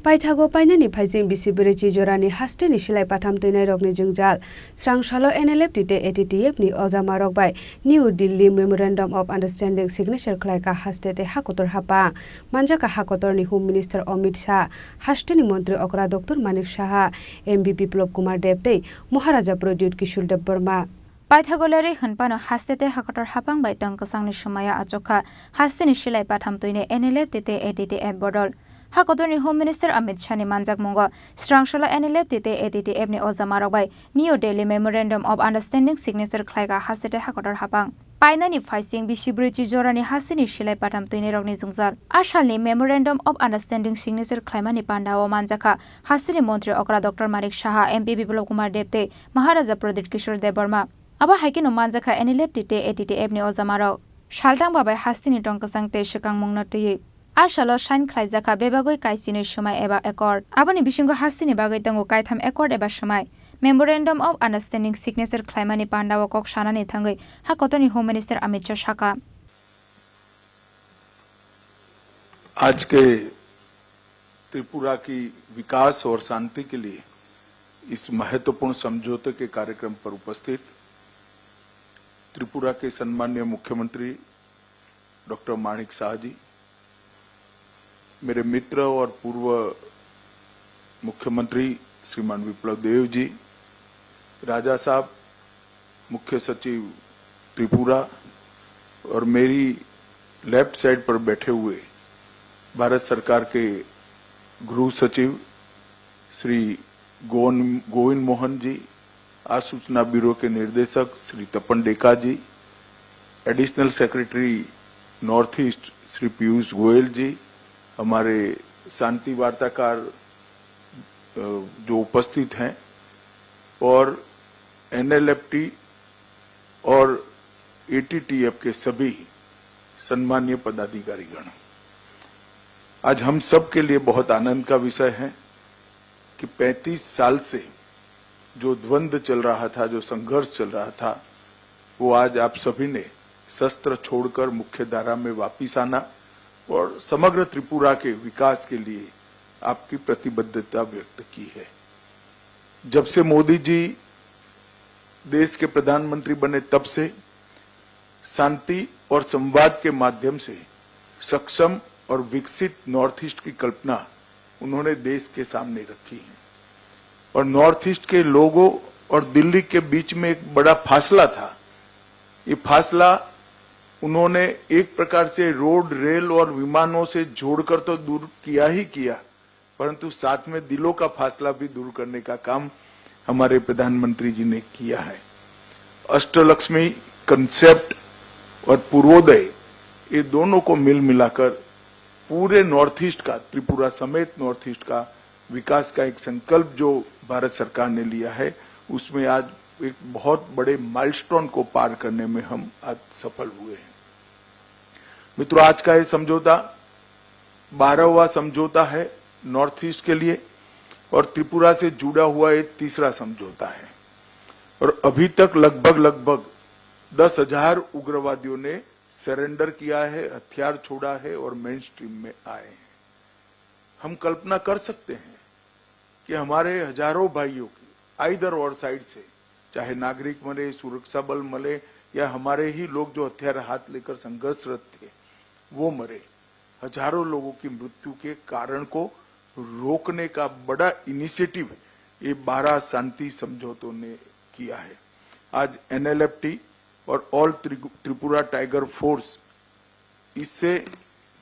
Paithago painani phaijing bisibure chijorani hasteni silai patham teinai rokni jungjal srangshalo NLF tite ATTF ni ojama rokbai New Delhi Memorandum of Understanding signature khlaika hastete hakotor hapa manjaka hakotor ni Home Minister Amit Shah hasteni Mantri Okra Dr Manik Saha MP Biplop Kumar Debtei Maharaja Pradhyut Kishore Dev Burma Paithagolari hanpano hastete hakotor hapang bai tangkasangni somaya achokha hasteni silai patham toine NLF tite ATTF bodol Hakotorni Home Minister Amit Shah ni manjak mungo Srangshalo NLF tite ATTF ni ojama rokbai New Delhi Memorandum of Understanding signature khlaika hastete hakotor hapang Painani phaising bisibri chijorani hasteni silai patham toine rokni jungjal asalni Memorandum of Understanding signature khlaimani pandao manjaka hasteni Mantri Okra Dr Manik Saha MP Biplop Kumar Debte Maharaja Pradhyut Kishore Dev Burma Aba haikino manjaka NLF tite ATTF ni ojama rok saltang babai hasteni tongkasang te sekang mungna tei Ashalo shain khlaijaka bebagoi kaisini somai eba accord aboni bisingo hastini bagai tango kaitham accord eba somai Memorandum of Understanding signature khlaimani pandawo kok sanani thangai hakotoni Home Minister Amit Shah Shaka आज के त्रिपुरा की विकास और शांति के लिए इस महत्वपूर्ण समझौते के कार्यक्रम पर उपस्थित त्रिपुरा के सम्माननीय मुख्यमंत्री डॉक्टर माणिक शाह जी, मेरे मित्र और पूर्व मुख्यमंत्री श्रीमान विप्लव देव जी, राजा साहब, मुख्य सचिव त्रिपुरा और मेरी लेफ्ट साइड पर बैठे हुए भारत सरकार के गृह सचिव श्री गोविंद मोहन जी, आसूचना ब्यूरो के निर्देशक Shri Tapan Deka ji, additional secretary north east Shri Piyush Goyal ji, हमारे शांति वार्ताकार जो उपस्थित हैं और NLFT और ATTF के सभी सम्मानीय पदाधिकारीगण, आज हम सब के लिए बहुत आनंद का विषय है कि 35 साल से जो द्वंद्व चल रहा था, जो संघर्ष चल रहा था, वो आज आप सभी ने शस्त्र छोड़कर मुख्य धारा में वापिस आना और समग्र त्रिपुरा के विकास के लिए आपकी प्रतिबद्धता व्यक्त की है। जब से मोदी जी देश के प्रधानमंत्री बने तब से शांति और संवाद के माध्यम से सक्षम और विकसित नॉर्थ ईस्ट की कल्पना उन्होंने देश के सामने रखी है और नॉर्थ ईस्ट के लोगों और दिल्ली के बीच में एक बड़ा फासला था। ये फासला उन्होंने एक प्रकार से रोड, रेल और विमानों से जोड़कर तो दूर किया ही किया, परंतु साथ में दिलों का फासला भी दूर करने का काम हमारे प्रधानमंत्री जी ने किया है। अष्टलक्ष्मी कंसेप्ट और पूर्वोदय, ये दोनों को मिल मिलाकर पूरे नॉर्थ ईस्ट का, त्रिपुरा समेत नॉर्थ ईस्ट का विकास का एक संकल्प जो भारत सरकार ने लिया है, उसमें आज एक बहुत बड़े माइलस्टोन को पार करने में हम आज सफल हुए हैं। मित्रों, आज का ये समझौता 12वां समझौता है नॉर्थ ईस्ट के लिए और त्रिपुरा से जुड़ा हुआ एक तीसरा समझौता है और अभी तक लगभग 10,000 उग्रवादियों ने सरेंडर किया है, हथियार छोड़ा है और मेन स्ट्रीम में आए हैं। हम कल्पना कर सकते हैं कि हमारे हजारों भाइयों की आइदर और साइड से, चाहे नागरिक मरे, सुरक्षा बल मरे या हमारे ही लोग जो हथियार हाथ लेकर संघर्षरत थे वो मरे, हजारों लोगों की मृत्यु के कारण को रोकने का बड़ा इनिशिएटिव ये 12 शांति समझौतों ने किया है। आज NLFT और ऑल त्रिपुरा टाइगर फोर्स, इससे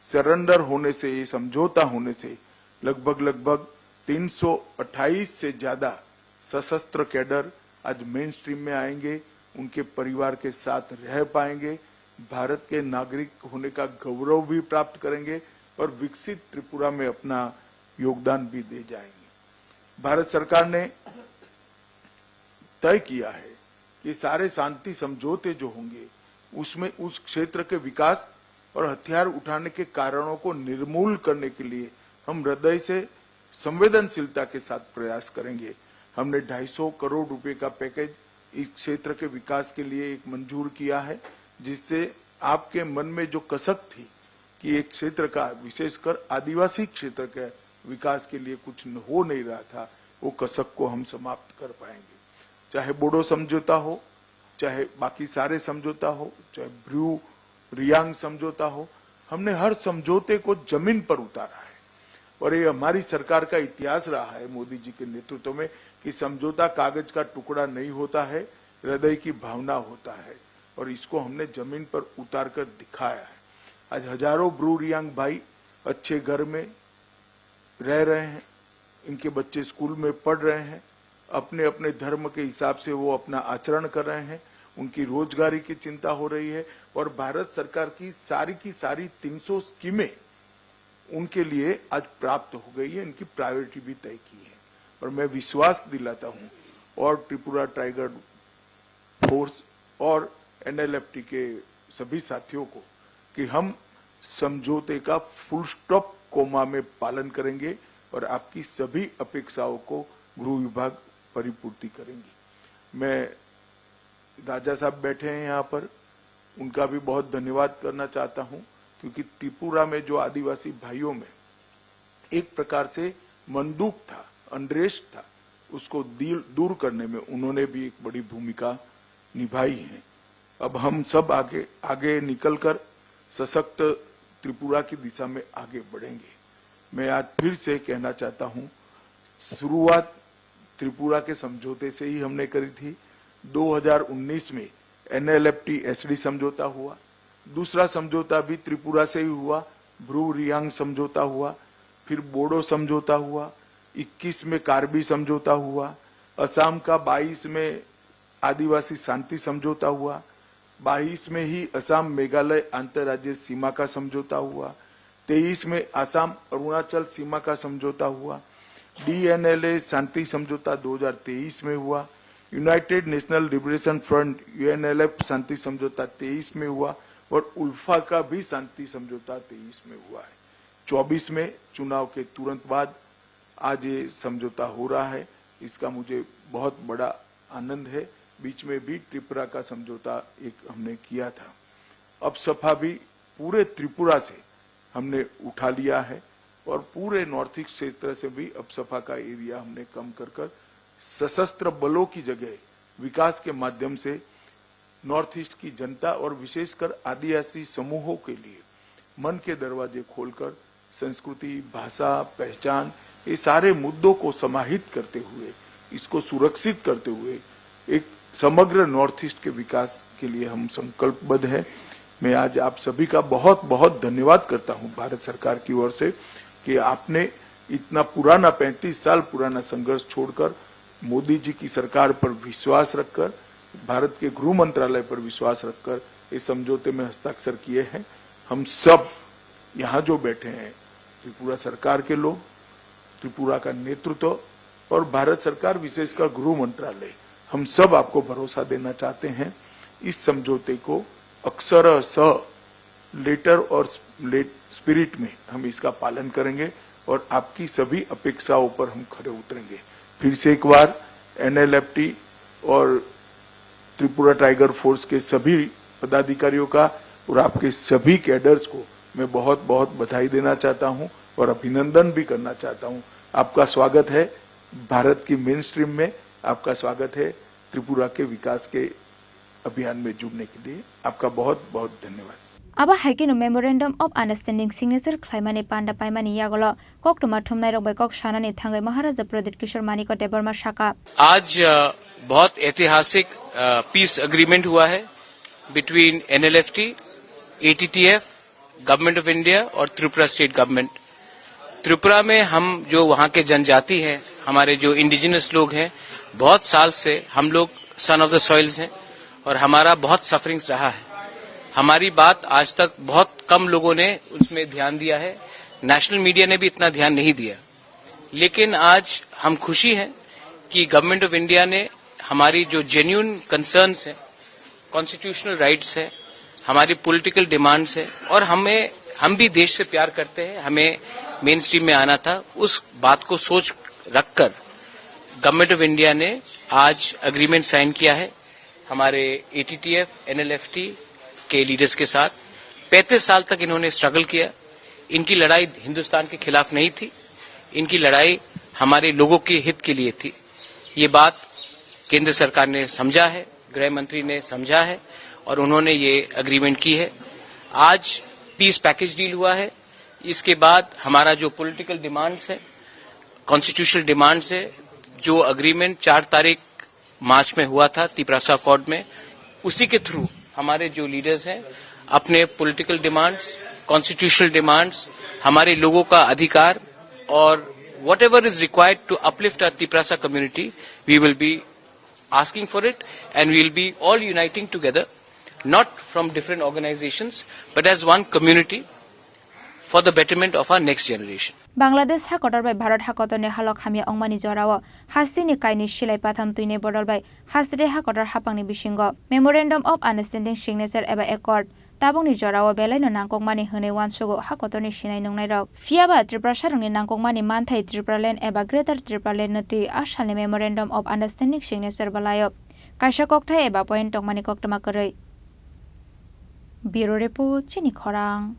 सरेंडर होने से, ये समझौता होने से लगभग 328 से ज्यादा सशस्त्र कैडर आज मेन स्ट्रीम में आएंगे, उनके परिवार के साथ रह पाएंगे, भारत के नागरिक होने का गौरव भी प्राप्त करेंगे और विकसित त्रिपुरा में अपना योगदान भी दे जाएंगे। भारत सरकार ने तय किया है कि सारे शांति समझौते जो होंगे उसमें उस क्षेत्र के विकास और हथियार उठाने के कारणों को निर्मूल करने के लिए हम हृदय से संवेदनशीलता के साथ प्रयास करेंगे। हमने 250 करोड़ रुपए का पैकेज इस क्षेत्र के विकास के लिए एक मंजूर किया है, जिससे आपके मन में जो कसक थी कि एक क्षेत्र का, विशेषकर आदिवासी क्षेत्र के विकास के लिए कुछ हो नहीं रहा था, वो कसक को हम समाप्त कर पाएंगे। चाहे बोडो समझौता हो, चाहे बाकी सारे समझौता हो, चाहे ब्रू रियांग समझौता हो, हमने हर समझौते को जमीन पर उतारा है। और ये हमारी सरकार का इतिहास रहा है मोदी जी के नेतृत्व में कि समझौता कागज का टुकड़ा नहीं होता है, हृदय की भावना होता है, और इसको हमने जमीन पर उतार कर दिखाया है। आज हजारों ब्रू रियांग भाई अच्छे घर में रह रहे हैं, इनके बच्चे स्कूल में पढ़ रहे हैं, अपने अपने धर्म के हिसाब से वो अपना आचरण कर रहे हैं, उनकी रोजगारी की चिंता हो रही है, और भारत सरकार की सारी 300 स्कीमें उनके लिए आज प्राप्त हो गई है, इनकी प्रायोरिटी भी तय की है। और मैं विश्वास दिलाता हूं और त्रिपुरा टाइगर फोर्स और एनएलएफटी के सभी साथियों को कि हम समझौते का फुल स्टॉप कोमा में पालन करेंगे और आपकी सभी अपेक्षाओं को गृह विभाग परिपूर्ति करेंगी। मैं राजा साहब बैठे हैं यहाँ पर, उनका भी बहुत धन्यवाद करना चाहता हूं, क्योंकि त्रिपुरा में जो आदिवासी भाइयों में एक प्रकार से मंदूक था, अनरेस्ट था, उसको दूर करने में उन्होंने भी एक बड़ी भूमिका निभाई है। अब हम सब आगे निकलकर सशक्त त्रिपुरा की दिशा में आगे बढ़ेंगे। मैं आज फिर से कहना चाहता हूं, शुरुआत त्रिपुरा के समझौते से ही हमने करी थी। 2019 में एनएलएफटी एसडी समझौता हुआ, दूसरा समझौता भी त्रिपुरा से ही हुआ, ब्रू रियांग समझौता हुआ, फिर बोडो समझौता हुआ, 21 में कार्बी समझौता हुआ, असम का 22 में आदिवासी शांति समझौता हुआ, 22 में ही असम मेघालय अंतर्राज्यीय सीमा का समझौता हुआ, 23 में असम अरुणाचल सीमा का समझौता हुआ, डीएनएलए शांति समझौता 2023 में हुआ, united national liberation front UNLF शांति समझौता 23 में हुआ, और उल्फा का भी शांति समझौता 23 में हुआ है। 24 में चुनाव के तुरंत बाद आज ये समझौता हो रहा है, इसका मुझे बहुत बड़ा आनंद है। बीच में भी त्रिपुरा का समझौता एक हमने किया था। अब सफा भी पूरे त्रिपुरा से हमने उठा लिया है, और पूरे नॉर्थ ईस्ट क्षेत्र से भी अब सफा का एरिया हमने कम कर सशस्त्र बलों की जगह विकास के माध्यम से नॉर्थ ईस्ट की जनता और विशेषकर आदिवासी समूहों के लिए मन के दरवाजे खोलकर संस्कृति, भाषा, पहचान, ये सारे मुद्दों को समाहित करते हुए, इसको सुरक्षित करते हुए एक समग्र नॉर्थ ईस्ट के विकास के लिए हम संकल्पबद्ध है। मैं आज आप सभी का बहुत बहुत धन्यवाद करता हूं भारत सरकार की ओर से कि आपने इतना पुराना 35 साल पुराना संघर्ष छोड़कर मोदी जी की सरकार पर विश्वास रखकर, भारत के गृह मंत्रालय पर विश्वास रखकर इस समझौते में हस्ताक्षर किए हैं। हम सब यहाँ जो बैठे हैं, त्रिपुरा सरकार के लोग, त्रिपुरा का नेतृत्व और भारत सरकार विशेषकर गृह मंत्रालय, हम सब आपको भरोसा देना चाहते हैं। इस समझौते को अक्षरशः लेटर और स्पिरिट में हम इसका पालन करेंगे और आपकी सभी अपेक्षाओं पर हम खरे उतरेंगे। फिर से एक बार एनएलएफटी और त्रिपुरा टाइगर फोर्स के सभी पदाधिकारियों का और आपके सभी कैडर्स को मैं बहुत बहुत बधाई देना चाहता हूं और अभिनंदन भी करना चाहता हूं। आपका स्वागत है भारत की मेन स्ट्रीम में, आपका स्वागत है त्रिपुरा के विकास के अभियान में जुड़ने के लिए। आपका बहुत बहुत धन्यवाद। अब हाइकिनो मेमोरेंडम ऑफ अंडरस्टैंडिंग सिग्नेचर खाइमानी पांडा पाइमानी यागलो कोकटुमा थुमनाय रंबाय कोक शानानि थांगै महाराजा प्रदीप किशोर मानिको टेबरमा शाखा। आज बहुत ऐतिहासिक पीस एग्रीमेंट हुआ है between NLFT, ATTF, government of India और त्रिपुरा स्टेट गवर्नमेंट। त्रिपुरा में हम जो वहाँ के जनजाति हैं, हमारे जो इंडिजिनस लोग हैं, बहुत साल से हम लोग सन ऑफ द सॉइल्स हैं और हमारा बहुत सफरिंग्स रहा है। हमारी बात आज तक बहुत कम लोगों ने उसमें ध्यान दिया है, नेशनल मीडिया ने भी इतना ध्यान नहीं दिया। लेकिन आज हम खुशी हैं कि गवर्नमेंट ऑफ इंडिया ने हमारी जो जेन्युइन कंसर्न्स हैं, कॉन्स्टिट्यूशनल राइट्स हैं, हमारी पॉलिटिकल डिमांड्स हैं और हम भी देश से प्यार करते हैं, हमें मेन स्ट्रीम में आना था, उस बात को सोच रखकर गवर्नमेंट ऑफ इंडिया ने आज एग्रीमेंट साइन किया है हमारे एटीटीएफ, एनएलएफटी के लीडर्स के साथ। 35 साल तक इन्होंने स्ट्रगल किया। इनकी लड़ाई हिंदुस्तान के खिलाफ नहीं थी, इनकी लड़ाई हमारे लोगों के हित के लिए थी। ये बात केंद्र सरकार ने समझा है, गृह मंत्री ने समझा है और उन्होंने ये एग्रीमेंट की है। आज पीस पैकेज डील हुआ है। इसके बाद हमारा जो पॉलिटिकल डिमांड्स है, कॉन्स्टिट्यूशनल डिमांड्स है, जो एग्रीमेंट 4 तारीख मार्च में हुआ था तिप्रासा अकॉर्ड में, उसी के थ्रू हमारे जो लीडर्स हैं अपने पॉलिटिकल डिमांड्स, कॉन्स्टिट्यूशनल डिमांड्स, हमारे लोगों का अधिकार और whatever is required to uplift our Tiprasa community, we will be asking for it and we will be all uniting together, not from different organizations, but as one community for the betterment of our next generation. Bangladesh hakotor bai Bharat hakotor ne halok hamia ongmani jorao hastini kaini silai patham tuine bodol bai hastide hakotor hapangni bisingo Memorandum of Understanding signature eba accord tabung ni jorao belai no nangkokmani hone wansugo hakotorni sinai nongnai rok fiaba Tripura sarangni nangkokmani manthai Tripura Land eba Greater Tripura Land noti asalni Memorandum of Understanding signature balayo kaisa kokthai eba point tongmani koktama koroi Bureau Report Chini Khorang